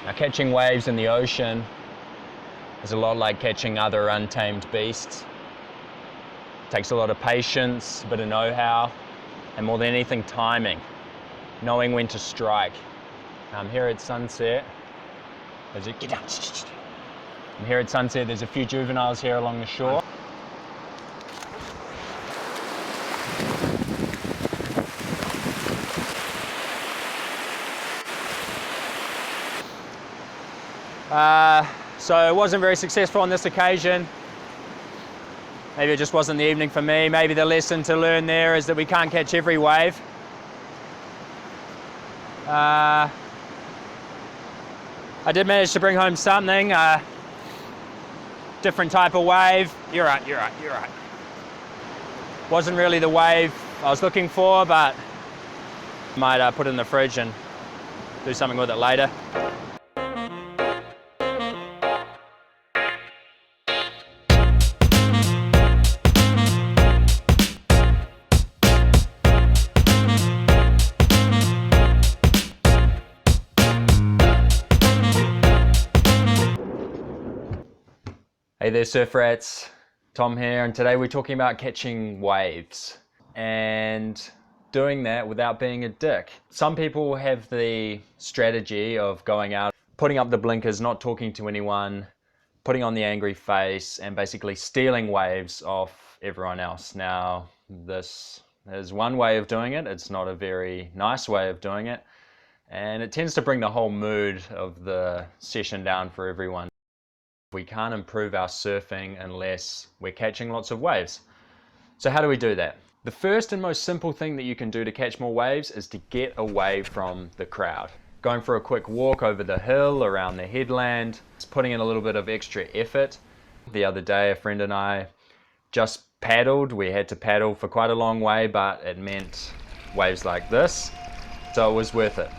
Now, catching waves in the ocean is a lot like catching other untamed beasts. It takes a lot of patience, a bit of know-how, and more than anything, timing. Knowing when to strike. I'm here at sunset. Get down. I'm here at sunset. There's a few juveniles here along the shore. So it wasn't very successful on this occasion. Maybe it just wasn't the evening for me. Maybe the lesson to learn there is that we can't catch every wave. I did manage to bring home something, different type of wave. You're right. Wasn't really the wave I was looking for, but I might put it in the fridge and do something with it later. Hey there, surf rats. Tom here, and today we're talking about catching waves and doing that without being a dick. Some people have the strategy of going out, putting up the blinkers, not talking to anyone, putting on the angry face, and basically stealing waves off everyone else. Now, this is one way of doing it. It's not a very nice way of doing it, and it tends to bring the whole mood of the session down for everyone. We can't improve our surfing unless we're catching lots of waves. So how do we do that? The first and most simple thing that you can do to catch more waves is to get away from the crowd. Going for a quick walk over the hill, around the headland, it's putting in a little bit of extra effort. The other day, a friend and I just paddled. We had to paddle for quite a long way, but it meant waves like this, so it was worth it.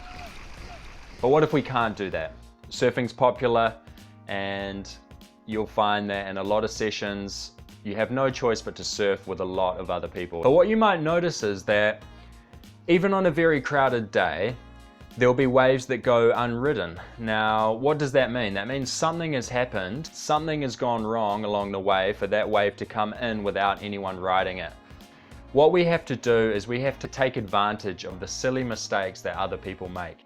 But what if we can't do that? Surfing's popular, and you'll find that in a lot of sessions you have no choice but to surf with a lot of other people. But what you might notice is that even on a very crowded day, there'll be waves that go unridden. Now, what does that mean? That means something has happened, something has gone wrong along the way for that wave to come in without anyone riding it. What we have to do is we have to take advantage of the silly mistakes that other people make.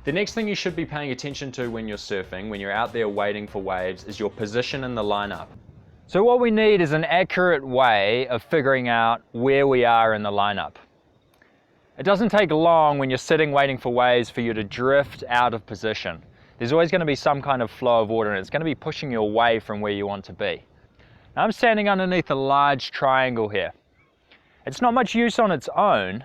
The next thing you should be paying attention to when you're surfing, when you're out there waiting for waves, is your position in the lineup. So what we need is an accurate way of figuring out where we are in the lineup. It doesn't take long when you're sitting waiting for waves for you to drift out of position. There's always going to be some kind of flow of water, and it's going to be pushing you away from where you want to be. Now, I'm standing underneath a large triangle here. It's not much use on its own,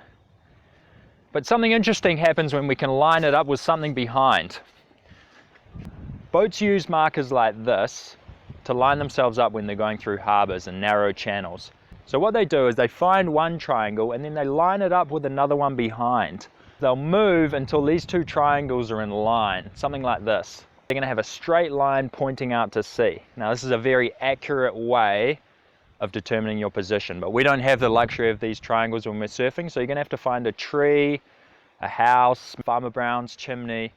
but something interesting happens when we can line it up with something behind. Boats use markers like this to line themselves up when they're going through harbors and narrow channels. So what they do is they find one triangle and then they line it up with another one behind. They'll move until these two triangles are in line, something like this. They're going to have a straight line pointing out to sea. Now, this is a very accurate way of determining your position, but we don't have the luxury of these triangles when we're surfing, so you're going to have to find a tree, a house, Farmer Brown's chimney,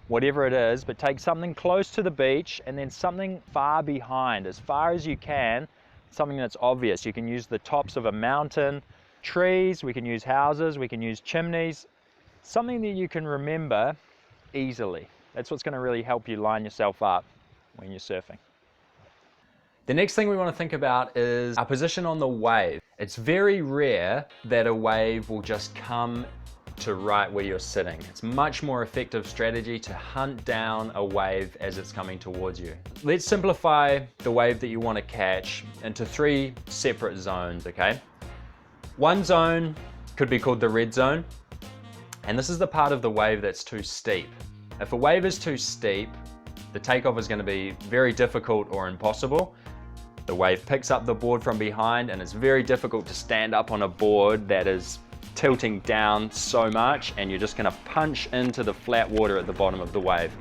whatever it is, but take something close to the beach and then something far behind, as far as you can, something that's obvious. You can use the tops of a mountain, trees, we can use houses, we can use chimneys, something that you can remember easily. That's what's going to really help you line yourself up when you're surfing. The next thing we want to think about is our position on the wave. It's very rare that a wave will just come to right where you're sitting. It's much more effective strategy to hunt down a wave as it's coming towards you. Let's simplify the wave that you want to catch into 3 separate zones, okay? One zone could be called the red zone, and this is the part of the wave that's too steep. If a wave is too steep, the takeoff is going to be very difficult or impossible. The wave picks up the board from behind, and it's very difficult to stand up on a board that is tilting down so much, and you're just going to punch into the flat water at the bottom of the wave.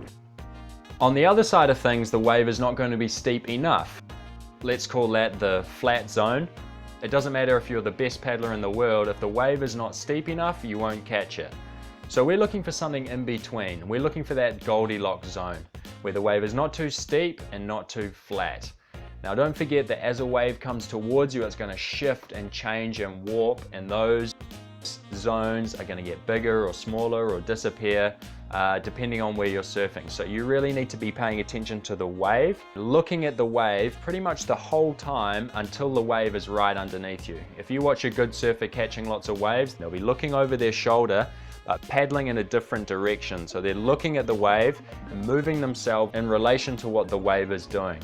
On the other side of things, the wave is not going to be steep enough. Let's call that the flat zone. It doesn't matter if you're the best paddler in the world, if the wave is not steep enough, you won't catch it. So we're looking for something in between. We're looking for that Goldilocks zone where the wave is not too steep and not too flat. Now don't forget that as a wave comes towards you, it's going to shift and change and warp, and those zones are going to get bigger or smaller or disappear depending on where you're surfing. So you really need to be paying attention to the wave, looking at the wave pretty much the whole time until the wave is right underneath you. If you watch a good surfer catching lots of waves, they'll be looking over their shoulder but paddling in a different direction. So they're looking at the wave and moving themselves in relation to what the wave is doing.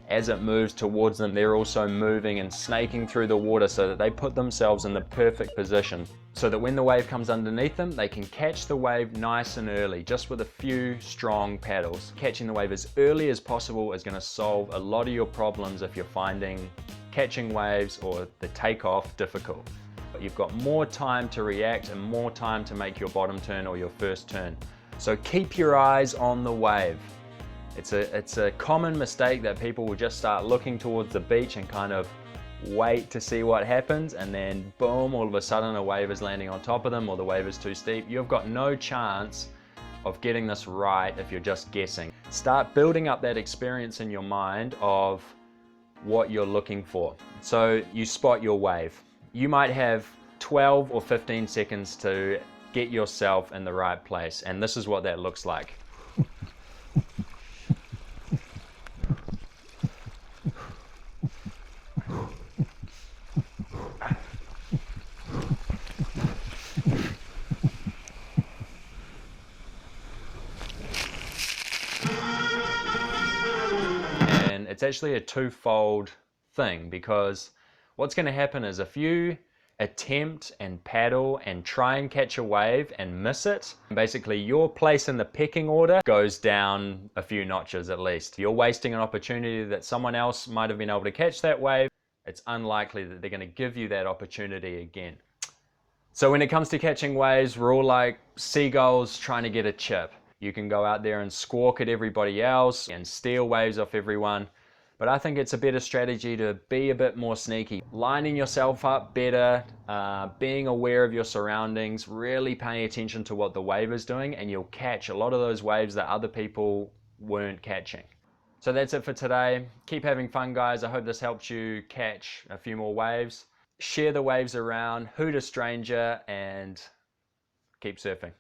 As it moves towards them, they're also moving and snaking through the water so that they put themselves in the perfect position so that when the wave comes underneath them, they can catch the wave nice and early, just with a few strong paddles. Catching the wave as early as possible is going to solve a lot of your problems if you're finding catching waves or the takeoff difficult. You've got more time to react and more time to make your bottom turn or your first turn. So keep your eyes on the wave. It's a common mistake that people will just start looking towards the beach and kind of wait to see what happens, and then boom, all of a sudden a wave is landing on top of them or the wave is too steep. You've got no chance of getting this right if you're just guessing. Start building up that experience in your mind of what you're looking for. So you spot your wave. You might have 12 or 15 seconds to get yourself in the right place, and this is what that looks like. And it's actually a twofold thing, because what's going to happen is if you attempt and paddle and try and catch a wave and miss it, basically your place in the pecking order goes down a few notches at least. You're wasting an opportunity that someone else might have been able to catch that wave. It's unlikely that they're going to give you that opportunity again. So when it comes to catching waves, we're all like seagulls trying to get a chip. You can go out there and squawk at everybody else and steal waves off everyone. But I think it's a better strategy to be a bit more sneaky, lining yourself up better, being aware of your surroundings, really paying attention to what the wave is doing, and you'll catch a lot of those waves that other people weren't catching. So that's it for today. Keep having fun, guys. I hope this helps you catch a few more waves. Share the waves around, hoot a stranger, and keep surfing.